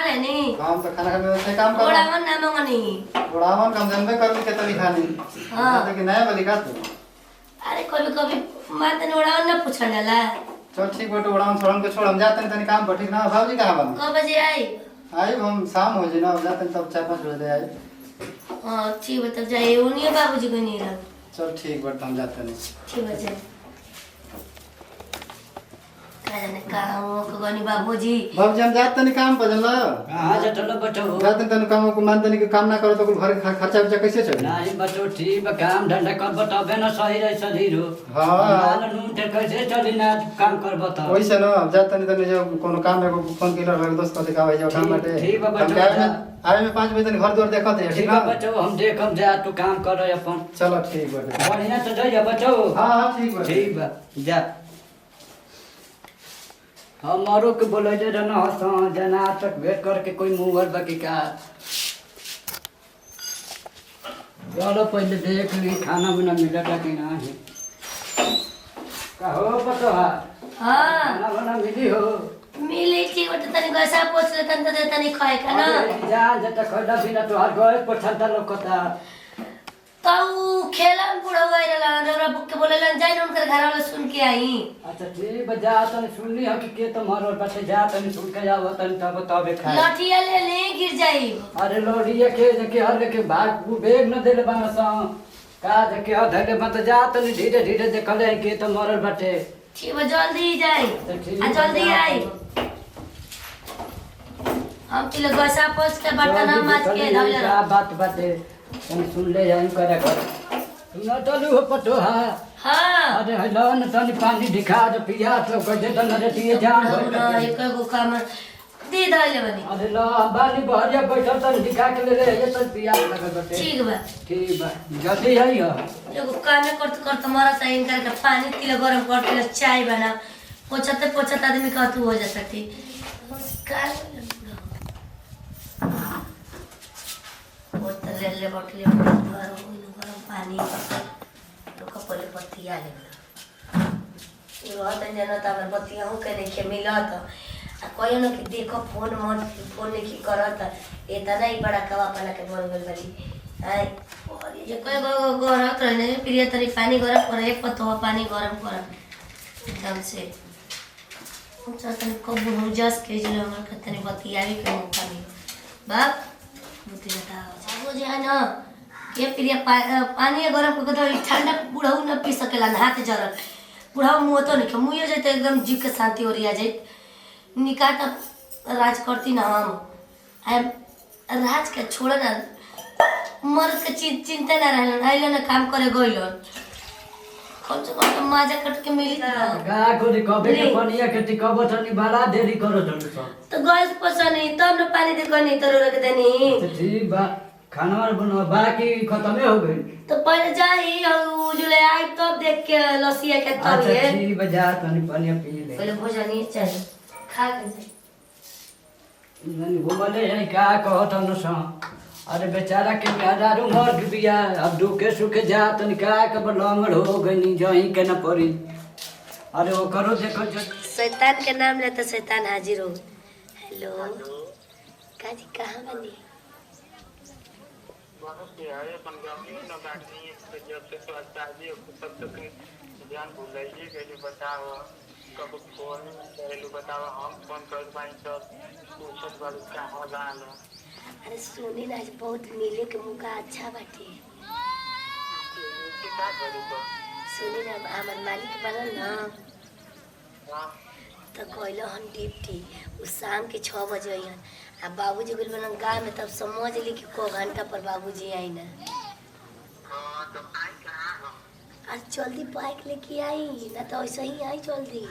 ले नी हम तो खाना खाने से काम कर ओड़ावन ना मंगनी ओड़ावन कम जानबे कर के तनी खानी हां तो कि नया वाली का तू अरे कभी कभी मैं तने ओड़ावन ना पूछन जाला चल ठीक बेटा ओड़ावन छोड़न के छोड़ हम जाते हैं तनी काम पर ठीक ना बाबूजी कहां बन कब बजे आई आई हम शाम हो जे ना जाते हैं तब 4-5 बजे आई हां ठीक है तब जाए उन्हीं बाबूजी को नहीं रह चल ठीक बेटा हम जाते हैं ठीक है चल कहने काम को गनी बाबूजी बाबूजी हम जाते हैं काम पर जनला हां जा चलो बटो जाते हैं तनी काम को मानते नहीं कि काम ना करो तो कुल घर खर्चा वर्चा कैसे चले नहीं बटो ठीक बा काम धंधा कर बताबे ना सही रही सधीरो हां माल नून ते कैसे चली ना काम कर बता वही से ना अब जाते नहीं तनी जो कोनो काम में फोन किलर लगे दोस्त को दिखावे जो काम बाटे ठीक बा बटो आवे में 5 बजे तनी घर द्वार देखत है ठीक बा बटो हम देखम जा तू काम कर अपन चलो ठीक बेटा बढ़िया से जाइए बटो हां हां ठीक बा ठीक बा जा हमारो के बोलैले रहना हसा जना तक भेट करके कोई मुंहर बाकी का चलो पहले देख ली खाना बना मिलेगा कि नहीं कहो पतो हां खाना बना मिली हो मिली ठीक बट तनी गैसा पोछ ले तन दे तनी खाए का ना जा जत खड़ा बिना तो हर गए पछता लोकता ताऊ खेलन बुढ़ा गई रहला हमरा बुक के बोलेला जाई न उनकर घर वाला सुन के आई अच्छा ठीक बजा तने सुनली हो कि के तो मारो बटे जा तने सुन के जाओ तने तब तबे खाए लाठिया ले ले गिर जाई अरे लोड़िए के जके हर के भाग बेग न देले बाना सा का जके धले मत जा तने धीरे धीरे देखले के तो मरल बटे ठीक बा जल्दी जाई आ जल्दी आई हम तिल गैसा पोछ के बर्तन माज के धले का बात बाटे तने सुन ले जाई करे कर सुना चलू हो पटो हां अरे हेलो न तनी पानी दिखा दे पिया तो गजे तन रे दिए जान ना एक गो काम दे धले बनी अरे लो बानी बहरिया बैठल तन दिखा के ले ये तन पिया लगे बटे ठीक बा जल्दी आई हो एगो काम करत मारा साइन करके पानी तिल गरम करके चाय बना पोछते आदमी का तू हो जाता थी काल बोतल ले बोतल गरम पानी लोग पहले पत्ती आ ले रहत जना त हमर बत्तियां हो के देखे मिलत आ कहियो न कि देखो फोन नहीं की करत एतना ही बड़ा कवा पला के बोल गेल बली आई और ये कोई गरम रहने प्रिय तरी पानी गरम कर एक पत्तो पानी गरम कर एकदम से हम चाहते हैं कब हम जस के जिले हमर खतने बत्तियां भी के मौका मिल बाप बुद्धि बताओ बाबू जी है ना ये प्रिय पानी गरम करके तो ठंडा बुढ़ऊ न पी सकेला हाथ जरल बुढ़ऊ मुँह तो नहीं मुँह जाते एकदम जीव के शांति ओरिया जाए निकाह तब राज करती ना हम राज के छोड़े ना मर्द के चिंता ना रहलन आइलन ना काम करे गइलन कम से कम तो माजा कट के मिली का कोनी कबे के पनिया खेती कब तनी बड़ा देरी करो जल्दी तो गैस पसनी तब न पानी दे कनी तो रख देनी ठीक बा खाना बनो बाकी खत्म हो गई तो पहले जाई उजले आई तब देख के लसिया के तब अच्छा ये ठीक बजा तनी पानी पी ले पहले भोजन ही चाहिए खा के जाई ननी बोले है का कहत न सा अरे बेचारा के हजारों मर बिया अब दुखे सुखे जा तनी का के बलंगड़ हो गई जही के न पड़ी अरे वो करो देखो शैतान के नाम ले तो शैतान हाजिर हो हेलो काजी कहां बनी कब फोन पहले बताओ हम फोन कर पाई सब पूछत बार का हो जान अरे सुनी ना आज बहुत मिले के मुका अच्छा बाटे का करू तो सुनी ना हमर मालिक बनल ना हां तो कहलो हम ड्यूटी उस शाम के 6 बजे आइयन आ बाबूजी गेल बनन गांव में तब समझ ली कि को घंटा पर बाबूजी आई ना हां तो आई कहां हो आज जल्दी बाइक लेके आई ना तो ऐसे ही आई जल्दी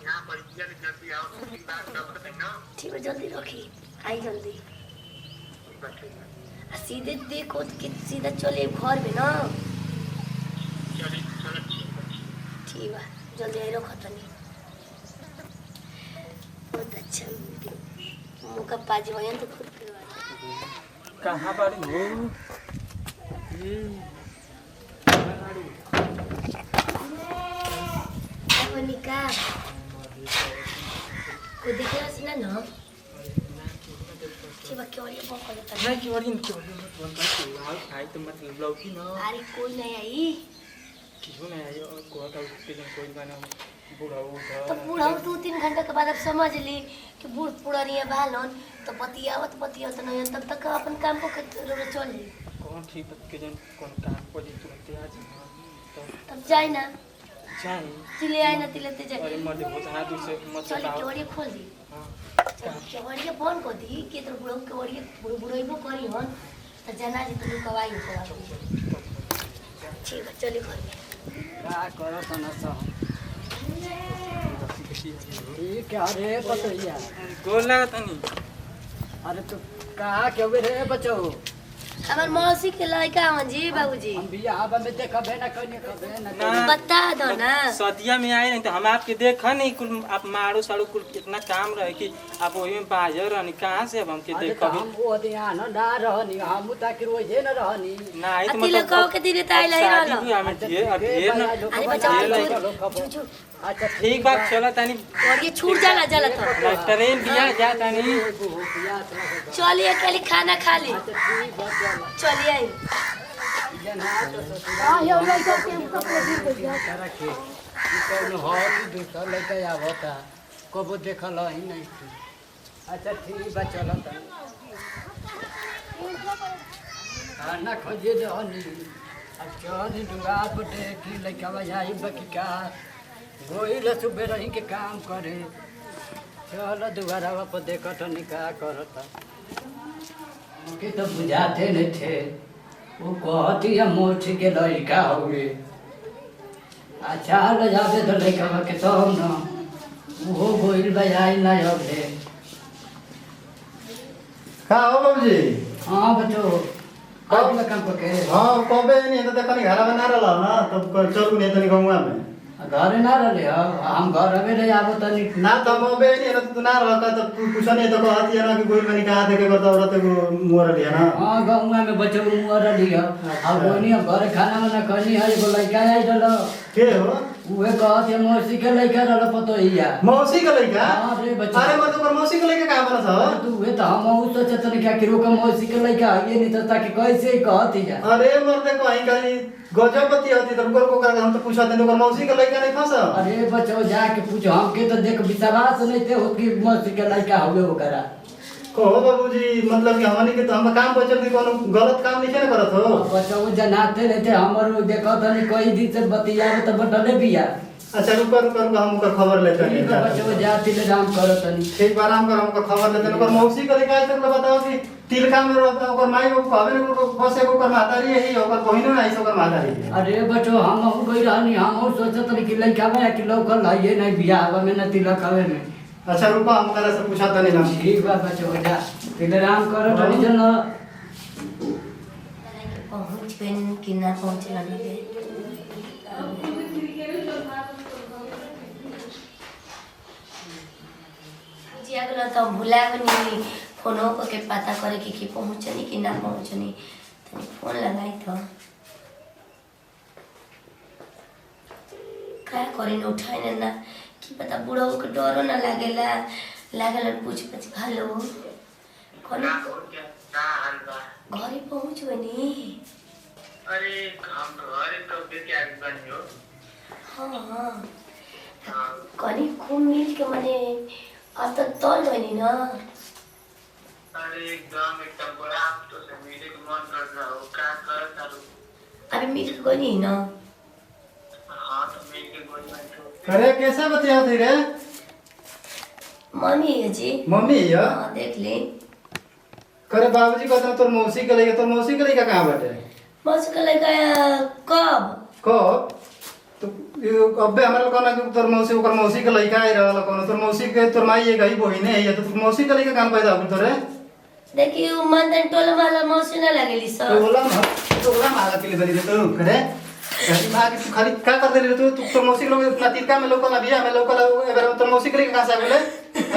यहां पर जल्दी आओ की बात करते ना ठीक है जल्दी रखी आई जल्दी आ सीधे देखो कि सीधा चले घर में ना चलो चलो ठीक है जल्दी आई रखो तनी बहुत अच्छा मुका पाजी भयन तो खुद करवा कहां बाड़ी हो मोनिका को देखला सुना ना बा केवड़िया फोन कर देता नहीं कि वरी तो फोन कर हाल खाई तो मतलब लौकी ना अरे कोई नहीं आई क्यों नहीं आयो को का कोई बना बूढ़ा तो बूढ़ा 2-3 घंटा के बाद अब समझ ली कि बूढ़ पुरानिया बालन तो बतियावत नहीं तब तक अपन काम को चल जाई कौन ठीक के जन कौन काम को जी तुरंत आज तो तब जाए ना जाए तिले आए ना तिले ते जाए अरे मर्द बहुत हाथ से मत चल चलाओ केवड़िया खोल दी हां केवड़िया फोन को दी कि तो बुढ़ो केवड़िया बुढ़ोइबो करी हन तो जना जी तुम कवाई को ठीक है चली घर में का करो तना सा ये क्या रे बतैया गोल लागत नहीं अरे तो का के रे बचो हमार मौसी के लड़का हन जी बाबूजी हम भी आबा में देखबे ना कबे ना ना बता दो ना सदिया में आए नहीं तो हम आपके देखा नहीं कुल आप मारो साड़ू कुल कितना काम रहे कि आप वही में बाजर रहनी कहाँ से अब हमके अरे देख तो हम वो ध्यान ना रहनी हम ताकि रोजे न रहनी ना आई तो अतिले कहो के दिन ताई लाई रहलो शादी भी हमें ढेर ना अरे बच्चा अच्छा ठीक बात चला तानी और ये छूट जाला जलत हो ट्रेन बिया जा तानी चलिए खाली खाना खा ली चलिए आई हां यो लड़का के हमको प्रोडूस कर दिया कौन हो दूसरा लड़का आवता कबो देखल ही नहीं थी अच्छा ठीक बा चलो खाना खोजे रहनी अब चल दुआर पर देखी लड़का बजाई बकिका गोइल सुबह रही के काम करे चल दुआरा पर देखत निका करता उनके तो बुझाते नहीं थे वो कहती है मोठी के लड़का हुए अच्छा ले जाते तो लड़का के तब न वो गोइल बजाई ना अबे का हो बाबूजी हाँ बच्चो कब काम पके हाँ कबे नहीं तो देखनी घर में ना रहला ना तब चलू नहीं तनी गौवा में घर ना रहे हम घर में ले आबो तनी ना तो मोबे नहीं ना तू ना रहता तो पूछा नहीं तो कहती है ना कि गोल में कहा देखे करता औरत को मोर लिया ना हाँ गाँव में बच्चों को मुँह लिया अब कोई नहीं घर खाना वाना करनी है एगो लड़का आई डलो के हो उहे कहत है मौसी के लड़का रह पतो हिया मौसी का लड़का हाँ रे बच्चा अरे मतलब पर मौसी का लड़का कहां बना था तू उहे तो हम उ सोचत नहीं क्या किरो का मौसी के लड़का ये नहीं तो ताकि कैसे कहत हिया अरे मर्दे कहीं कहीं गजबती होती तो रुको रुको हम तो पूछा देने को मौसी का लड़का नहीं फंसा अरे बच्चो जाके पूछो हमके तो देख विश्वास नहीं थे होत कि मौसी के लड़का होवे ओकरा कहो बाबूजी मतलब कि हमनी के तो हम काम बचल की कोनो गलत काम नहीं ना करत हो बच्चो जनाते रहते हमर देखत नहीं कोई दिन से बतियावे तो बटले बिया अच्छा रुको रुको रुको हम ओकर खबर लेते हैं ठीक है बच्चो जाति ले राम करत नहीं ठीक बार हम कर हमको खबर लेते हैं ओकर मौसी का लड़का तक बताओ कि तिलका में ओकर माई को कहबे को बसे को ओकर मातारी है ओकर बहिनो नहीं ओकर मातारी है अरे बच्चो हम गई रहनी हम सोचत नहीं कि लड़का में कि लोकल है नहीं बियाह में न तिलक हवे में अच्छा रुको हम करे से पूछा तनी ना ठीक बा बच्चो जा तिले राम करत नहीं जन पहुंच पेन किना पहुंच लगे जी अगला तो भुला बनी फोनो को के पता करे कि पहुंचनी कि ना पहुंचनी तो फोन लगाई तो क्या करे न उठाए ना कि पता बूढ़ा को डरो ना लागेला लागल पूछ हेलो कौन घरे पहुंच बनी अरे हम घर तो फिर क्या बनी हो हाँ कनी खूब मिल के मने अब तो तोल बनी ना अरे एकदम एकदम बड़ा तो से मेरे को मन कर रहा हो क्या कर चालू अभी मिल के गई ना हाँ तो मेरे के गोल में तो अरे कैसे बतिया थी रे मम्मी है जी मम्मी है हाँ देख ले करे बाबूजी कहते तोर मौसी के लड़का तोर मौसी के लड़का कहां बैठे बस के लगा कब कब तो अबे हमरा लोग ना कि तोर मौसी ओकर मौसी के लड़का आई रहल कोनो तोर मौसी के तोर माई है गई बहिने है तो तोर मौसी के लड़का कहां पैदा हो तोरे देखिए वो मंदन टोल वाला मौसी ना लगेली तो सर बोला माला के लिए बनी तो करे दिमाग तू खाली क्या कर दे तू तोर मौसी के लोग इतना तिरका में लोकल अभी में लोकल एबर तोर मौसी के लड़का कहां से आ गेले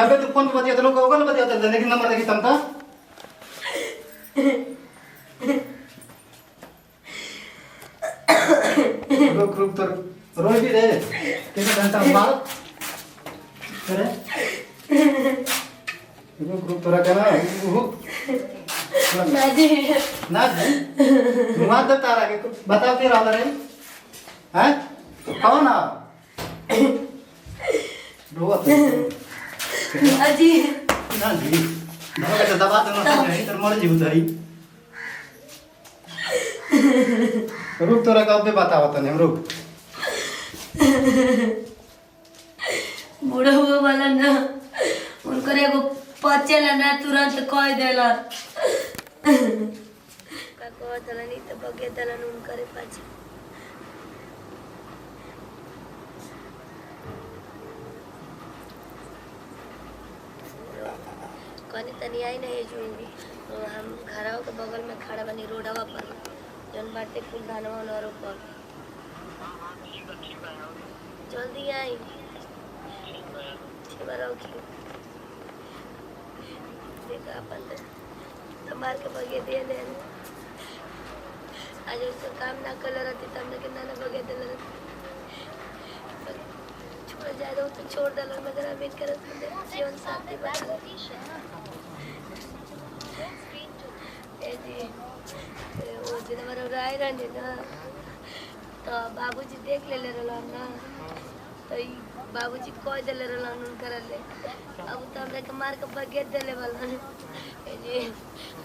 अबे तू फोन पे बतिया तो लोग ओगल बतिया तो लेकिन नंबर देखी तम था रुक रुक तो रोई भी रे कितने घंटा बाद करे रुक रुक तोरा के ना रुक ना जी ना मुआ दे तारा के बताओ के रहा रे हैं कौन आ रोत अजी ना जी दवा के दबा दे ना नहीं तो मर जीव दई रुक तोरा का पे बताओ तने रुक बूढ़ा हुआ वाला ना उनको एगो पचेला ना तुरंत कह देला का कहत नहीं तो बगे दलन उनकरे पाछे कनी तनी आई नहीं जुई तो हम घरवा के बगल में खड़ा बनी रोडवा पर जन बाटे कुल धानवा न रोपल जल्दी आई देखा अपन तो मार के बगे दे दे आज उससे काम ना कर रहती तब ना के ना बगे दे रहती छोड़ जाए तो छोड़ डाल मगर अमीन कर जीवन साथी बना ए जी वो दिन हमारा राय रहने ना तो बाबूजी देख ले रहलन ना तो बाबूजी कह दिले रहलन उनकर ले अब तो हमरा के मार के बगे देले वाला ए जी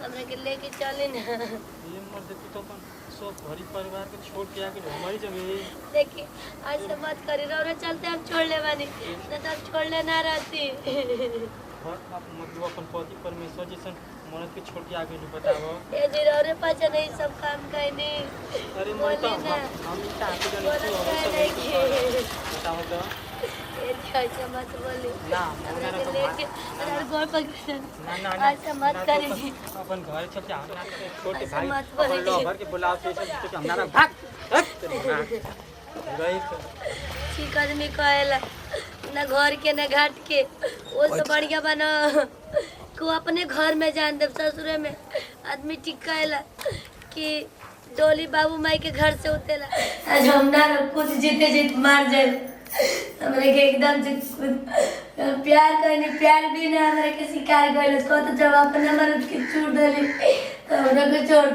हमरा के लेके चले ना ये मर देती तो अपन सब घरी परिवार के छोड़ के आके हमारी जगह देखिए आज से बात करी रहो चलते हम छोड़ ले बानी नहीं तो हम छोड़ ले ना रहती आप मतलब अपन पति परमेश्वर जैसे मरद के छोड़ के आगे नहीं बताओ ए जी रे पाछा नहीं सब काम कइनी अरे मैं तो हम इनका आके जाने की और सब बताओ तो ए जी ऐसा मत बोली ना हमरा के लेके अरे घर पर ना ना ऐसा मत करी अपन घर चल के हमरा के छोटे ऐसा भाई मत बोली। अपन लोग भर के बुलाओ तो सब तो हमारा भाग गई तो ठीक आदमी कहेला ना घर के ना घाट के वो सब बढ़िया बना को अपने घर में जान दे ससुरे में आदमी ठीक कहेला कि डोली बाबू माई के घर से उतेला आज हम ना कुछ जीते जीत मार जाए हमरे के एकदम से प्यार करनी प्यार भी ना हमरे के शिकार कइले को तो जब अपने मर्द के छोड़ देली तो हमरा को छोड़